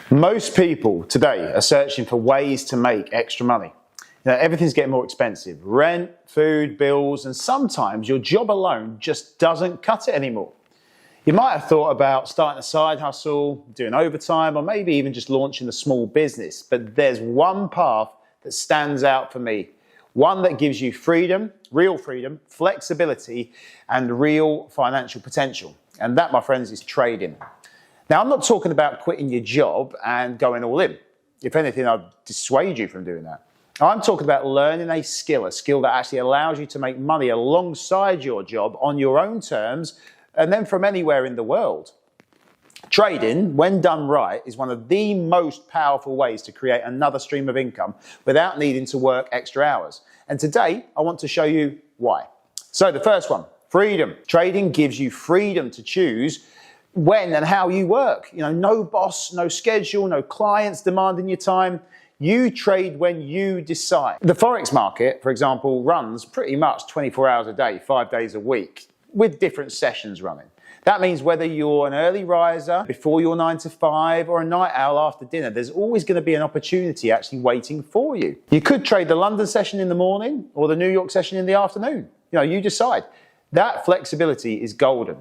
Most people today are searching for ways to make extra money. Everything's getting more expensive. Rent, food, bills, and sometimes your job alone just doesn't cut it anymore. You might have thought about starting a side hustle, doing overtime, or maybe even just launching a small business. But there's one path that stands out for me. One that gives you freedom, flexibility, and real financial potential. And that, my friends, is trading. Now, I'm not talking about quitting your job and going all in. If anything, I'd dissuade you from doing that. I'm talking about learning a skill that actually allows you to make money alongside your job on your own terms and then from anywhere in the world. Trading, when done right, is one of the most powerful ways to create another stream of income without needing to work extra hours. And today, I want to show you why. So the first one, freedom. Trading gives you freedom to choose when and how you work. No boss, no schedule, no clients demanding your time. You trade when you decide. The Forex market, for example, runs pretty much 24 hours a day, 5 days a week, with different sessions running. That means whether you're an early riser before your 9 to 5 or a night owl after dinner, there's always going to be an opportunity actually waiting for you. You could trade the London session in the morning or the New York session in the afternoon. You decide. That flexibility is golden.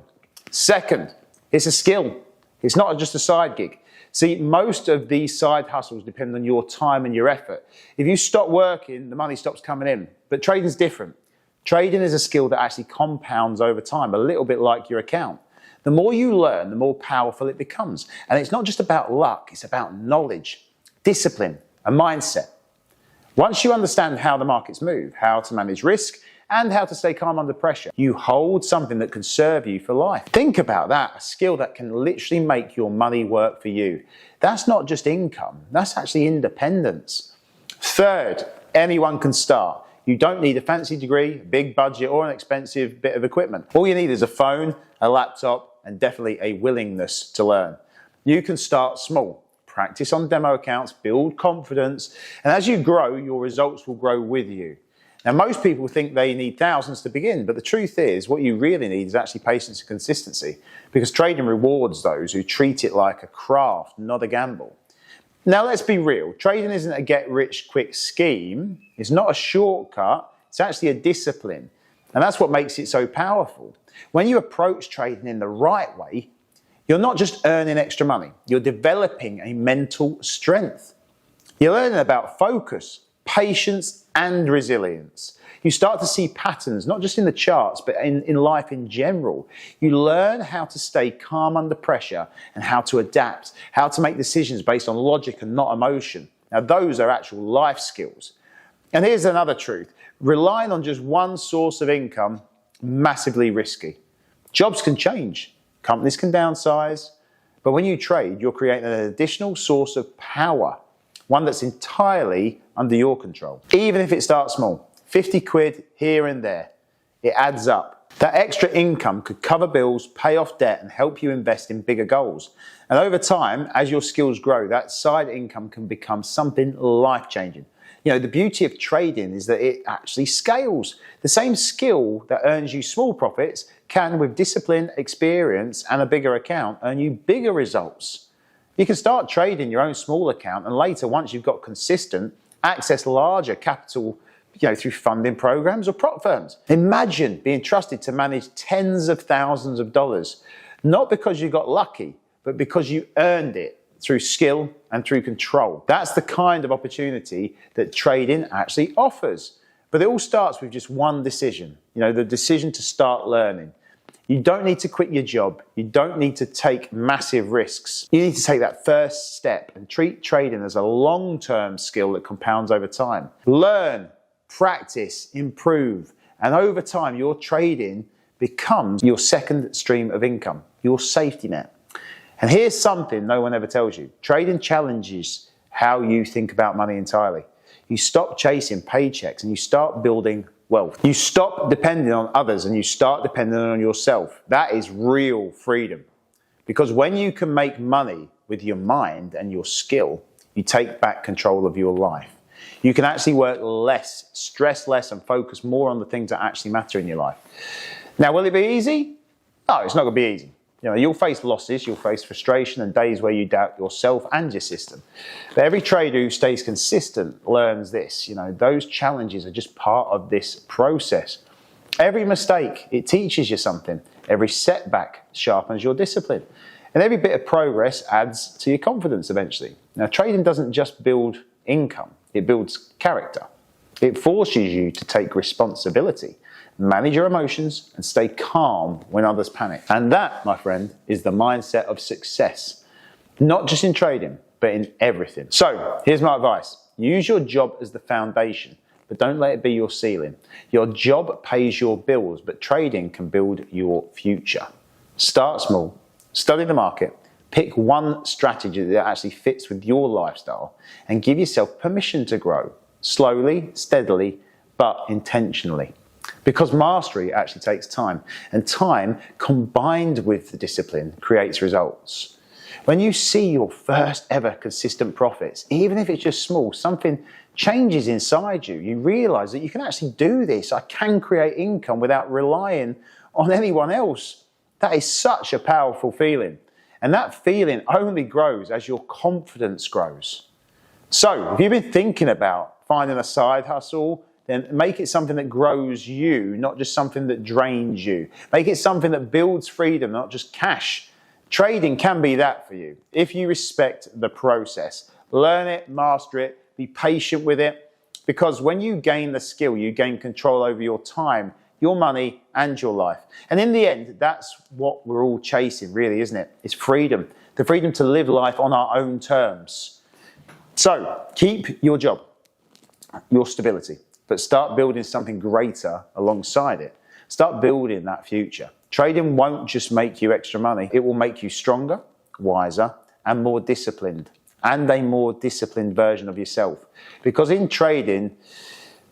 Second, it's a skill. It's not just a side gig. See, most of these side hustles depend on your time and your effort. If you stop working, the money stops coming in. But trading's different. Trading is a skill that actually compounds over time, a little bit like your account. The more you learn, the more powerful it becomes. And it's not just about luck, it's about knowledge, discipline, and mindset. Once you understand how the markets move, how to manage risk, and how to stay calm under pressure, you hold something that can serve you for life. Think about that, a skill that can literally make your money work for you. That's not just income, that's actually independence. Third, anyone can start. You don't need a fancy degree, a big budget, or an expensive bit of equipment. All you need is a phone, a laptop, and definitely a willingness to learn. You can start small. Practice on demo accounts, build confidence, and as you grow, your results will grow with you. Now, most people think they need thousands to begin, but the truth is what you really need is actually patience and consistency, because trading rewards those who treat it like a craft, not a gamble. Now, let's be real. Trading isn't a get-rich-quick scheme. It's not a shortcut. It's actually a discipline, and that's what makes it so powerful. When you approach trading in the right way, you're not just earning extra money. You're developing a mental strength. You're learning about focus, patience, and resilience. You start to see patterns, not just in the charts, but in life in general. You learn how to stay calm under pressure and how to adapt, how to make decisions based on logic and not emotion. Now, those are actual life skills. And here's another truth. Relying on just one source of income, massively risky. Jobs can change, companies can downsize, but when you trade, you're creating an additional source of power, one that's entirely under your control. Even if it starts small, 50 quid here and there, it adds up. That extra income could cover bills, pay off debt, and help you invest in bigger goals. And over time, as your skills grow, that side income can become something life-changing. The beauty of trading is that it actually scales. The same skill that earns you small profits can, with discipline, experience, and a bigger account, earn you bigger results. You can start trading your own small account, and later, once you've got consistent, access larger capital through funding programs or prop firms. Imagine being trusted to manage tens of thousands of dollars, not because you got lucky, but because you earned it through skill and through control. That's the kind of opportunity that trading actually offers. But it all starts with just one decision, the decision to start learning. You don't need to quit your job. You don't need to take massive risks. You need to take that first step and treat trading as a long-term skill that compounds over time. Learn, practice, improve, and over time your trading becomes your second stream of income, your safety net. And here's something no one ever tells you. Trading challenges how you think about money entirely. You stop chasing paychecks and you start building wealth. You stop depending on others and you start depending on yourself. That is real freedom. Because when you can make money with your mind and your skill, you take back control of your life. You can actually work less, stress less, and focus more on the things that actually matter in your life. Now, will it be easy? No, it's not going to be easy. You know, you'll face losses, you'll face frustration and days where you doubt yourself and your system. But every trader who stays consistent learns this. You know, those challenges are just part of this process. Every mistake, it teaches you something. Every setback sharpens your discipline. And every bit of progress adds to your confidence eventually. Now, trading doesn't just build income, it builds character. It forces you to take responsibility, manage your emotions, and stay calm when others panic. And that, my friend, is the mindset of success. Not just in trading, but in everything. So, here's my advice. Use your job as the foundation, but don't let it be your ceiling. Your job pays your bills, but trading can build your future. Start small, study the market, pick one strategy that actually fits with your lifestyle, and give yourself permission to grow. Slowly, steadily, but intentionally. Because mastery actually takes time, and time combined with the discipline creates results. When you see your first ever consistent profits, even if it's just small, something changes inside you. You realize that you can actually do this. I can create income without relying on anyone else. That is such a powerful feeling. And that feeling only grows as your confidence grows. So, if you've been thinking about finding a side hustle, then make it something that grows you, not just something that drains you. Make it something that builds freedom, not just cash. Trading can be that for you if you respect the process. Learn it, master it, be patient with it, because when you gain the skill, you gain control over your time, your money, and your life. And in the end, that's what we're all chasing, really, isn't it? It's freedom. The freedom to live life on our own terms. So, keep your job, your stability, but start building something greater alongside it. Start building that future. Trading won't just make you extra money. It will make you stronger, wiser, and more disciplined. And a more disciplined version of yourself. Because in trading,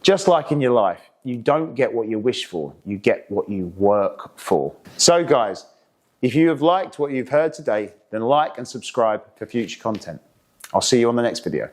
just like in your life, you don't get what you wish for. You get what you work for. So guys, if you have liked what you've heard today, then like and subscribe for future content. I'll see you on the next video.